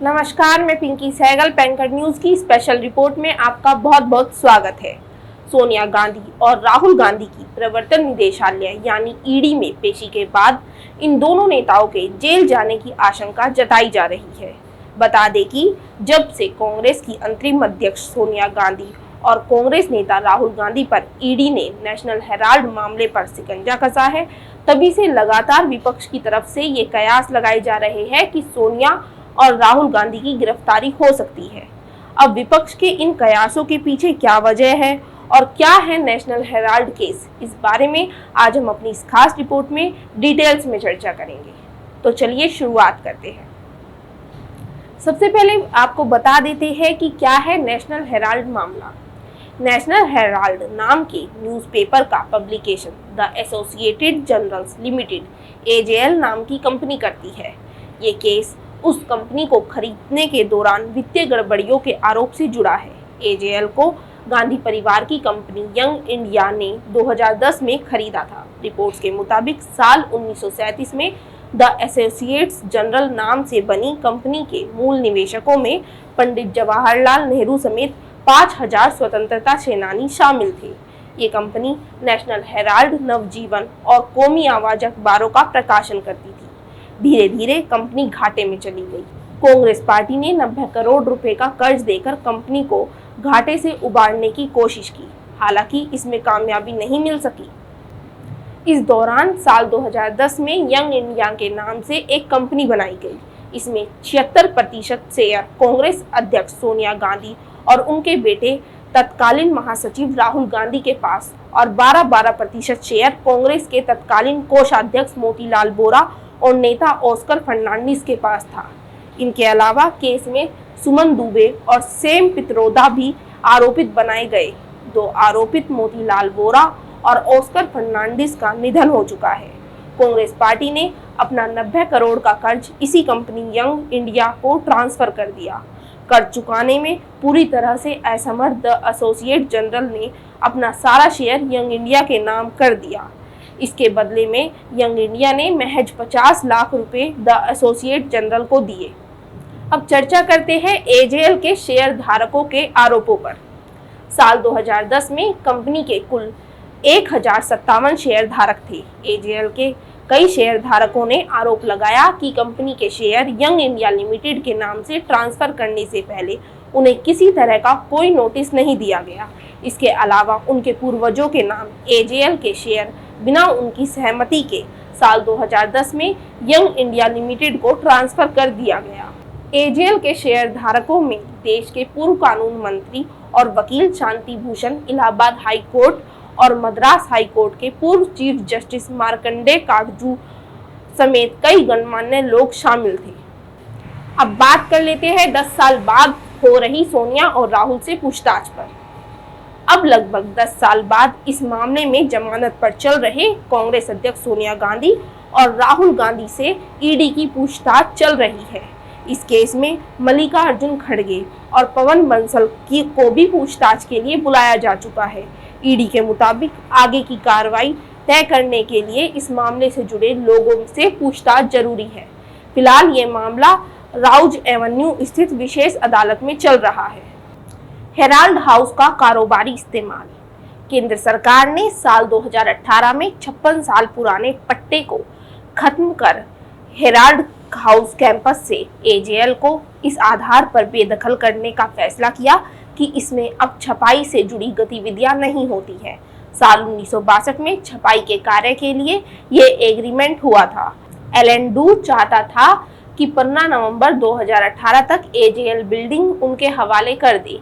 नमस्कार, मैं पिंकी सहगल पैंकर न्यूज की स्पेशल रिपोर्ट में आपका बहुत बहुत स्वागत है। सोनिया गांधी और राहुल गांधी की प्रवर्तन निदेशालय यानी ईडी में पेशी के बाद इन दोनों नेताओं के जेल जाने की आशंका जताई जा रही है। बता दें कि जब से कांग्रेस की अंतरिम अध्यक्ष सोनिया गांधी और कांग्रेस नेता राहुल गांधी पर ईडी ने नेशनल हेराल्ड मामले पर शिकंजा कसा है, तभी से लगातार विपक्ष की तरफ से ये कयास लगाए जा रहे हैं कि सोनिया और राहुल गांधी की गिरफ्तारी हो सकती है। अब विपक्ष के इन कयासों के पीछे क्या वजह है और क्या है नेशनल हेराल्ड केस, इस बारे में आज हम अपनी इस खास रिपोर्ट में डिटेल्स में चर्चा करेंगे। तो चलिए शुरुआत करते हैं। सबसे पहले आपको बता देते हैं कि क्या है नेशनल हेराल्ड मामला। नेशनल हेराल्ड नाम के न्यूज़पेपर का publication the associated journals limited AJL नाम की कंपनी करती है। ये केस उस कंपनी को खरीदने के दौरान वित्तीय गड़बड़ियों के आरोप से जुड़ा है। एजेएल को गांधी परिवार की कंपनी यंग इंडिया ने 2010 में खरीदा था। रिपोर्ट्स के मुताबिक साल 1937 में द एसोसिएट्स जनरल नाम से बनी कंपनी के मूल निवेशकों में पंडित जवाहरलाल नेहरू समेत 5000 स्वतंत्रता सेनानी शामिल थे। ये कंपनी नेशनल हेराल्ड, नवजीवन और कौमी आवाज अखबारों का प्रकाशन करती थी। धीरे धीरे कंपनी घाटे में चली गई। कांग्रेस पार्टी ने 90 करोड़ रुपए का कर्ज देकर कंपनी को घाटे से उबारने की कोशिश की, हालांकि इसमें कामयाबी नहीं मिल सकी। इस दौरान साल 2010 में यंग इंडिया के नाम से एक कंपनी बनाई गई। इसमें 76% शेयर कांग्रेस अध्यक्ष सोनिया गांधी और उनके बेटे तत्कालीन महासचिव राहुल गांधी के पास और 12% शेयर कांग्रेस के तत्कालीन कोषाध्यक्ष मोतीलाल वोरा और नेता ऑस्कर फर्नांडिस के पास था। इनके अलावा केस में सुमन दुबे और सैम पित्रोदा भी आरोपित बनाए गए। दो आरोपित मोतीलाल वोरा और ऑस्कर फर्नांडिस का निधन हो चुका है। कांग्रेस पार्टी ने अपना 90 करोड़ का कर्ज इसी कंपनी यंग इंडिया को ट्रांसफर कर दिया। कर्ज चुकाने में पूरी तरह से असमर्थ द एसोसिएट जनरल ने अपना सारा शेयर यंग इंडिया के नाम कर दिया। इसके बदले में यंग इंडिया ने महज 50 लाख रुपए द एसोसिएट जनरल को दिए। अब चर्चा करते हैं एजेएल के शेयर धारकों के आरोपों पर। साल 2010 में कंपनी के कुल 1057 शेयर धारक थे। एजेएल के कई शेयर धारकों ने आरोप लगाया कि कंपनी के शेयर यंग इंडिया लिमिटेड के नाम से ट्रांसफर करने से पहले उन्हें किसी तरह का कोई नोटिस नहीं दिया गया। इसके अलावा उनके पूर्वजों के नाम एजेएल के शेयर बिना उनकी सहमति के साल 2010 में यंग इंडिया लिमिटेड को ट्रांसफर कर दिया गया। एजेएल के शेयर धारकों में देश के पूर्व कानून मंत्री और वकील शांति भूषण, इलाहाबाद हाई कोर्ट और मद्रास हाई कोर्ट के पूर्व चीफ जस्टिस मार्कंडे काटजू समेत कई गणमान्य लोग शामिल थे। अब बात कर लेते हैं 10 साल बाद हो रही सोनिया और राहुल से पूछताछ पर। अब लगभग 10 साल बाद इस मामले में जमानत पर चल रहे कांग्रेस अध्यक्ष सोनिया गांधी और राहुल गांधी से ईडी की पूछताछ चल रही है। इस केस में मल्लिकार्जुन खड़गे और पवन बंसल को भी पूछताछ के लिए बुलाया जा चुका है। ईडी के मुताबिक आगे की कार्रवाई तय करने के लिए इस मामले से जुड़े लोगों से पूछताछ जरूरी है। फिलहाल ये मामला राउज एवेन्यू स्थित विशेष अदालत में चल रहा है। हेराल्ड हाउस का कारोबारी इस्तेमाल। केंद्र सरकार ने साल 2018 में 56 साल पुराने पट्टे को खत्म कर हेराल्ड हाउस कैंपस से एजेएल को इस आधार पर बेदखल करने का फैसला किया कि इसमें अब छपाई से जुड़ी गतिविधियां नहीं होती है। साल 1962 में छपाई के कार्य के लिए ये एग्रीमेंट हुआ था। एलएनडू चाहता था कि 15 नवंबर 2018 तक एजेएल बिल्डिंग उनके हवाले कर दे।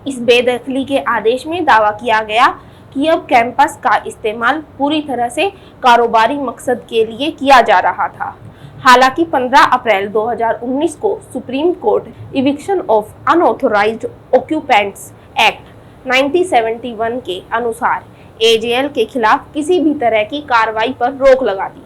इस बेदखली के आदेश में दावा किया गया कि अब कैंपस का इस्तेमाल पूरी तरह से कारोबारी मकसद के लिए किया जा रहा था। हालांकि 15 अप्रैल 2019 को supreme court eviction of unauthorised occupants act 1971 के अनुसार एजेएल के खिलाफ किसी भी तरह की कार्रवाई पर रोक लगा दी।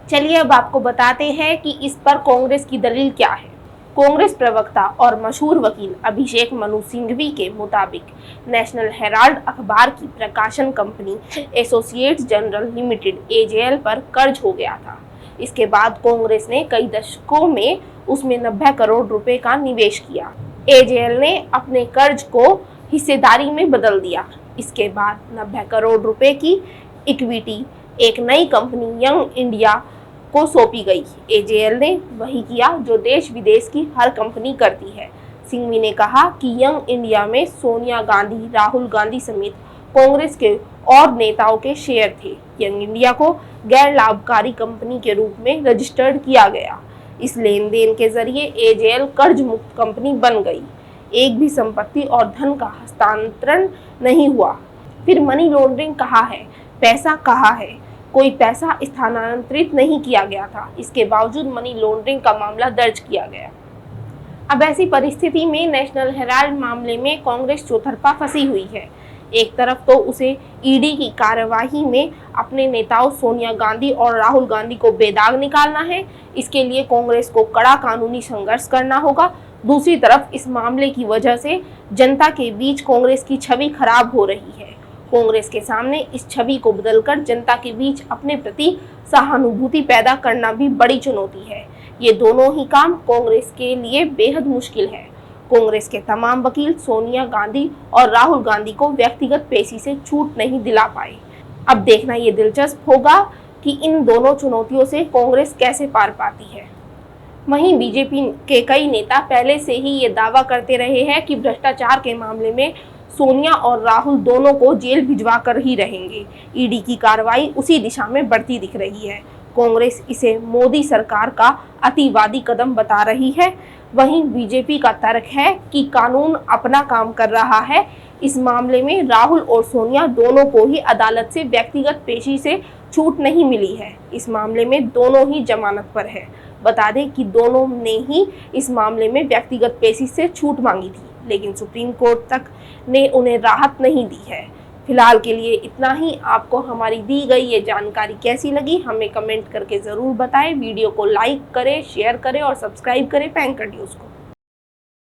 चलिए अब आपको बताते हैं कि इस पर कांग्रेस की दलील क्या है। कांग्रेस प्रवक्ता और मशहूर वकील अभिषेक मनु सिंघवी के मुताबिक नेशनल हेराल्ड अखबार की प्रकाशन company associates general limited AJL पर कर्ज हो गया था। इसके बाद कांग्रेस ने कई दशकों में उसमें 90 करोड़ रुपए का निवेश किया। एजेएल ने अपने कर्ज को हिस्सेदारी में बदल दिया। इसके बाद 90 करोड़ रुपए की इक्विटी एक नई कंपनी यंग इंडिया को सौंपी गई। एजेएल ने वही किया जो देश विदेश की हर कंपनी करती है। सिंघवी ने कहा कि यंग इंडिया में सोनिया गांधी, राहुल गांधी समेत कांग्रेस के और नेताओं के शेयर थे। यंग इंडिया को गैर लाभकारी कंपनी के रूप में रजिस्टर्ड किया गया। इस लेन देन के जरिए एजेएल कर्ज मुक्त कंपनी बन गई। एक भी संपत्ति और धन का हस्तांतरण नहीं हुआ। फिर मनी लॉन्ड्रिंग कहाँ है, पैसा कहाँ है? कोई पैसा स्थानांतरित नहीं किया गया था। इसके बावजूद मनी लॉन्ड्रिंग का मामला दर्ज किया गया। अब ऐसी परिस्थिति में नेशनल हेराल्ड मामले में कांग्रेस चौतरफा फंसी हुई है। एक तरफ तो उसे ईडी की कार्यवाही में अपने नेताओं सोनिया गांधी और राहुल गांधी को बेदाग निकालना है। इसके लिए कांग्रेस को कड़ा कानूनी संघर्ष करना होगा। दूसरी तरफ इस मामले की वजह से जनता के बीच कांग्रेस की छवि खराब हो रही है। कांग्रेस के सामने इस छवि को बदलकर जनता के बीच अपने प्रति सहानुभूति पैदा करना भी बड़ी चुनौती है। ये दोनों ही काम कांग्रेस के लिए बेहद मुश्किल है। कांग्रेस के तमाम वकील सोनिया गांधी और राहुल गांधी को व्यक्तिगत पेशी से छूट नहीं दिला पाए। अब देखना ये दिलचस्प होगा कि इन दोनों चुनौतियों से कांग्रेस कैसे पार पाती है। वहीं बीजेपी के कई नेता पहले से ही ये दावा करते रहे हैं कि भ्रष्टाचार के मामले में सोनिया और राहुल दोनों को जेल भिजवा कर ही रहेंगे। ईडी की कार्रवाई उसी दिशा में बढ़ती दिख रही है। कांग्रेस इसे मोदी सरकार का अतिवादी कदम बता रही है। वहीं बीजेपी का तर्क है कि कानून अपना काम कर रहा है। इस मामले में राहुल और सोनिया दोनों को ही अदालत से व्यक्तिगत पेशी से छूट नहीं मिली है। इस मामले में दोनों ही जमानत पर है। बता दें कि दोनों ने ही इस मामले में व्यक्तिगत पेशी से छूट मांगी थी, लेकिन सुप्रीम कोर्ट तक ने उन्हें राहत नहीं दी है। फिलहाल के लिए इतना ही। आपको हमारी दी गई ये जानकारी कैसी लगी हमें कमेंट करके ज़रूर बताएं। वीडियो को लाइक करें, शेयर करें और सब्सक्राइब करें पैंकर न्यूज़ को।